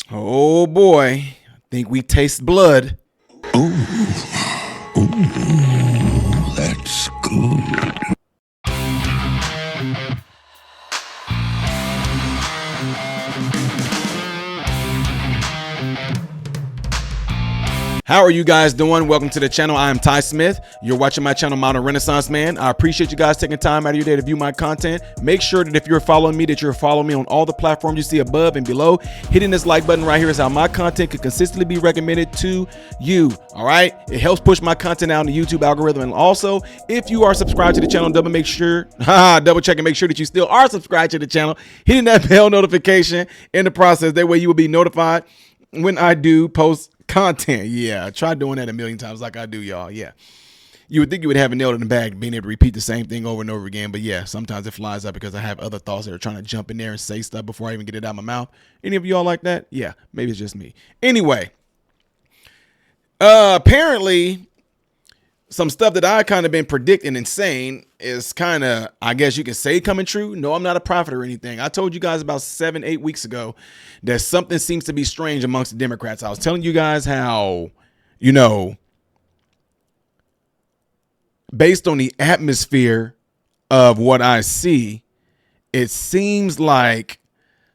Oh boy, I think we taste blood. Ooh, that's good. How are you guys doing? Welcome to the channel. I am Ty Smith. You're watching my channel, Modern Renaissance Man. I appreciate you guys taking time out of your day to view my content. Make sure that if you're following me, that you're following me on all the platforms you see above and below. Hitting this like button right here is how my content can consistently be recommended to you. All right. It helps push my content out in the YouTube algorithm. And also, if you are subscribed to the channel, double check and make sure that you still are subscribed to the channel, hitting that bell notification in the process. That way you will be notified when I do post content. Yeah, try doing that a million times like I do, y'all. Yeah, you would think you would have a nail in the bag being able to repeat the same thing over and over again, but yeah, sometimes it flies up because I have other thoughts that are trying to jump in there and say stuff before I even get it out of my mouth. Any of y'all like that? Yeah, maybe it's just me. Anyway, apparently some stuff that I kind of been predicting and saying is kind of, I guess you can say, coming true. No, I'm not a prophet or anything. I told you guys about 7-8 weeks ago that something seems to be strange amongst the Democrats. I was telling you guys how, based on the atmosphere of what I see, it seems like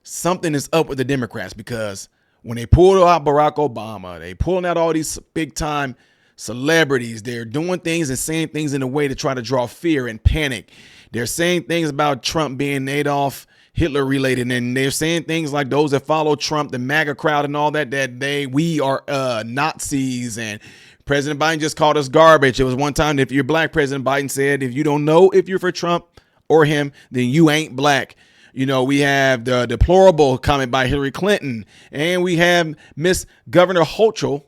something is up with the Democrats, because when they pulled out Barack Obama, they pulling out all these big time celebrities. They're doing things and saying things in a way to try to draw fear and panic. They're saying things about Trump being Adolf Hitler related, and they're saying things like those that follow Trump, the MAGA crowd and all that, we are Nazis, and President Biden just called us garbage. It was one time, if you're black, President Biden said, if you don't know if you're for Trump or him, then you ain't black. We have the deplorable comment by Hillary Clinton, and we have Miss Governor Hochul,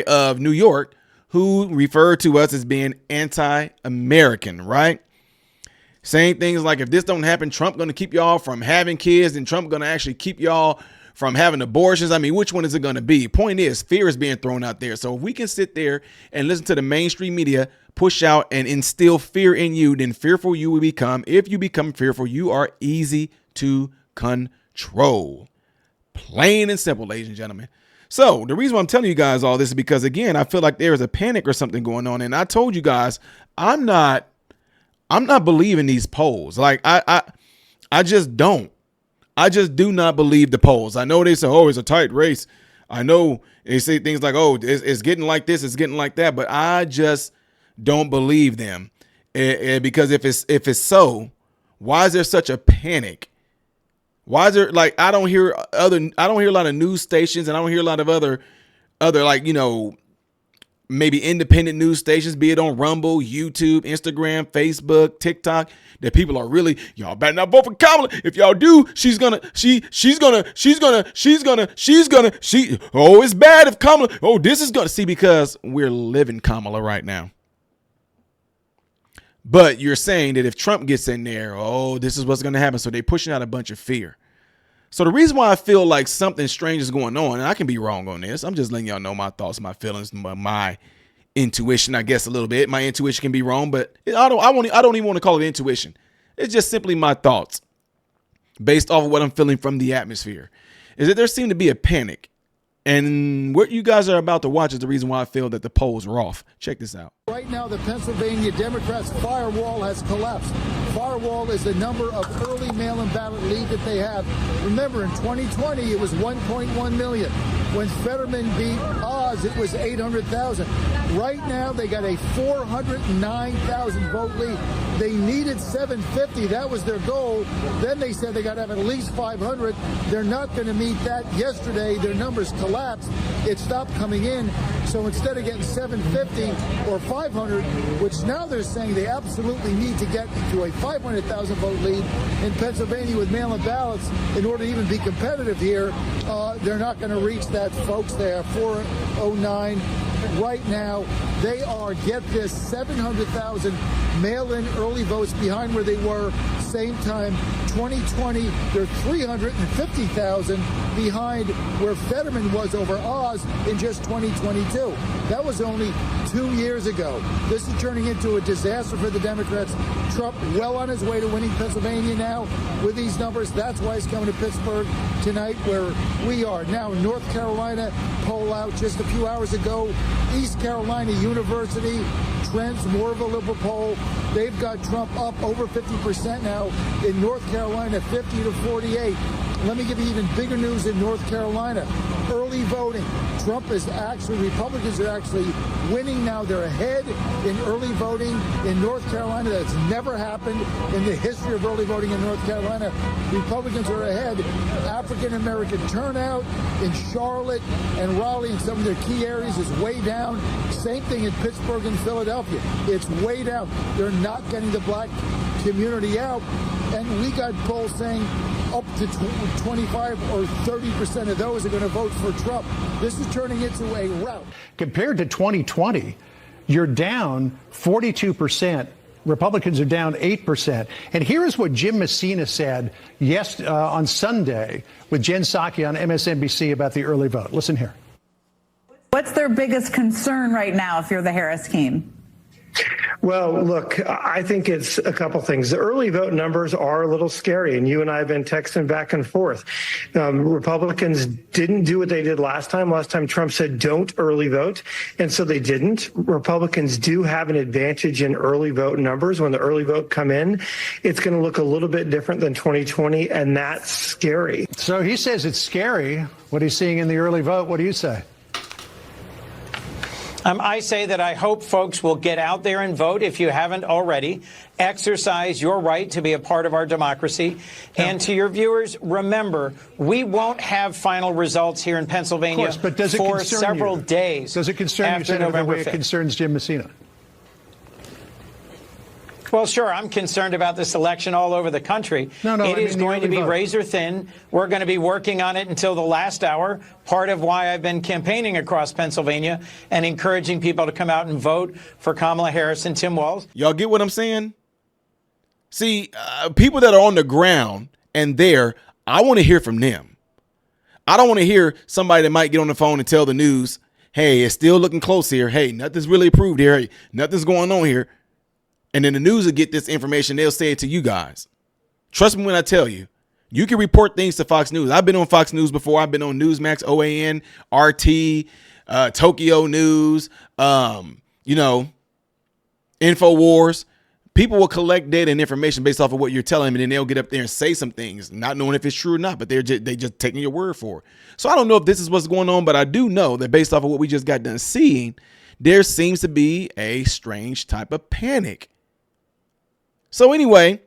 of New York, who referred to us as being anti-American, right? Saying things like, if this don't happen, Trump going to keep y'all from having kids, and Trump going to actually keep y'all from having abortions. I mean, which one is it going to be? Point is, fear is being thrown out there. So if we can sit there and listen to the mainstream media push out and instill fear in you, then fearful you will become. If you become fearful, you are easy to control. Plain and simple, ladies and gentlemen. So the reason why I'm telling you guys all this is because, again, I feel like there is a panic or something going on. And I told you guys, I'm not believing these polls. Like I just don't. I just do not believe the polls. I know they say, oh, it's a tight race. I know they say things like, oh, it's getting like this, it's getting like that. But I just don't believe them. Because if it's so, why is there such a panic? Why is there, like, I don't hear a lot of news stations, and I don't hear a lot of other like, maybe independent news stations, be it on Rumble, YouTube, Instagram, Facebook, TikTok, that people are really, y'all better not vote for Kamala. If y'all do, oh, it's bad if Kamala, oh, this is gonna, see, because we're living Kamala right now. But you're saying that if Trump gets in there, oh, this is what's going to happen. So they're pushing out a bunch of fear. So the reason why I feel like something strange is going on, and I can be wrong on this, I'm just letting y'all know my thoughts, my feelings, my intuition, I guess, a little bit. My intuition can be wrong, but I don't even want to call it intuition. It's just simply my thoughts based off of what I'm feeling from the atmosphere. Is that there seemed to be a panic. And what you guys are about to watch is the reason why I feel that the polls are off. Check this out. Right now, the Pennsylvania Democrats' firewall has collapsed. Firewall is the number of early mail-in ballot lead that they have. Remember, in 2020, it was 1.1 million. When Fetterman beat Oz, it was 800,000. Right now, they got a 409,000 vote lead. They needed 750. That was their goal. Then they said they got to have at least 500. They're not going to meet that. Yesterday, their numbers collapsed. It stopped coming in. So instead of getting 750 or 500, which now they're saying they absolutely need to get to a 500,000 vote lead in Pennsylvania with mail-in ballots in order to even be competitive here, they're not going to reach that, folks. They have 409. right now. They are, get this, 700,000 mail-in early votes behind where they were same time 2020. They're 350,000 behind where Fetterman was over Oz in just 2022. That was only 2 years ago. This is turning into a disaster for the Democrats. Trump well on his way to winning Pennsylvania now with these numbers. That's why he's coming to Pittsburgh tonight, where we are. Now, North Carolina poll out just a few hours ago. East Carolina University trends more of a liberal poll. They've got Trump up over 50% now. In North Carolina, 50 to 48. Let me give you even bigger news in North Carolina. Early voting. Republicans are actually winning now. They're ahead in early voting in North Carolina. That's never happened in the history of early voting in North Carolina. Republicans are ahead. African American turnout in Charlotte and Raleigh and some of their key areas is way down. Same thing in Pittsburgh and Philadelphia. It's way down. They're not getting the black community out. And we got polls saying up to 25 or 30% of those are going to vote for Trump. This is turning into a rout. Compared to 2020, you're down 42%. Republicans are down 8%. And here is what Jim Messina said on Sunday with Jen Psaki on MSNBC about the early vote. Listen here. What's their biggest concern right now if you're the Harris team? Well, look, I think it's a couple things. The early vote numbers are a little scary, and you and I have been texting back and forth. Republicans didn't do what they did last time. Last time Trump said don't early vote, and so they didn't. Republicans do have an advantage in early vote numbers. When the early vote come in, it's going to look a little bit different than 2020, and that's scary. So he says it's scary what he's seeing in the early vote. What do you say? I say that I hope folks will get out there and vote if you haven't already. Exercise your right to be a part of our democracy. And to your viewers, remember, we won't have final results here in Pennsylvania but does it for concern several you? days. Does it concern you after in the November way it 5th. concerns Jim Messina? Well, sure, I'm concerned about this election all over the country. It is going to be razor thin. We're going to be working on it until the last hour. Part of why I've been campaigning across Pennsylvania and encouraging people to come out and vote for Kamala Harris and Tim Walz. Y'all get what I'm saying? See, people that are on the ground and there, I want to hear from them. I don't want to hear somebody that might get on the phone and tell the news, hey, it's still looking close here. Hey, nothing's really approved here. Hey, nothing's going on here. And then the news will get this information. They'll say it to you guys. Trust me when I tell you, you can report things to Fox News. I've been on Fox News before. I've been on Newsmax, OAN, RT, Tokyo News, InfoWars. People will collect data and information based off of what you're telling them, and then they'll get up there and say some things, not knowing if it's true or not, but they just taking your word for it. So I don't know if this is what's going on, but I do know that based off of what we just got done seeing, there seems to be a strange type of panic. So anyway,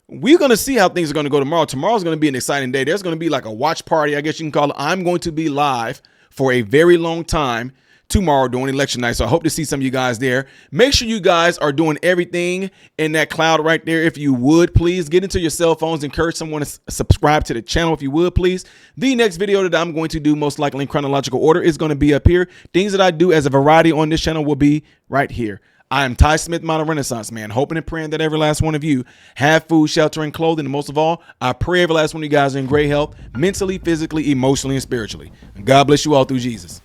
we're going to see how things are going to go tomorrow. Tomorrow's going to be an exciting day. There's going to be like a watch party, I guess you can call it. I'm going to be live for a very long time tomorrow during election night. So I hope to see some of you guys there. Make sure you guys are doing everything in that cloud right there. If you would, please get into your cell phones. Encourage someone to subscribe to the channel if you would, please. The next video that I'm going to do, most likely in chronological order, is going to be up here. Things that I do as a variety on this channel will be right here. I am Ty Smith, Modern Renaissance Man, hoping and praying that every last one of you have food, shelter, and clothing. And most of all, I pray every last one of you guys are in great health, mentally, physically, emotionally, and spiritually. And God bless you all through Jesus.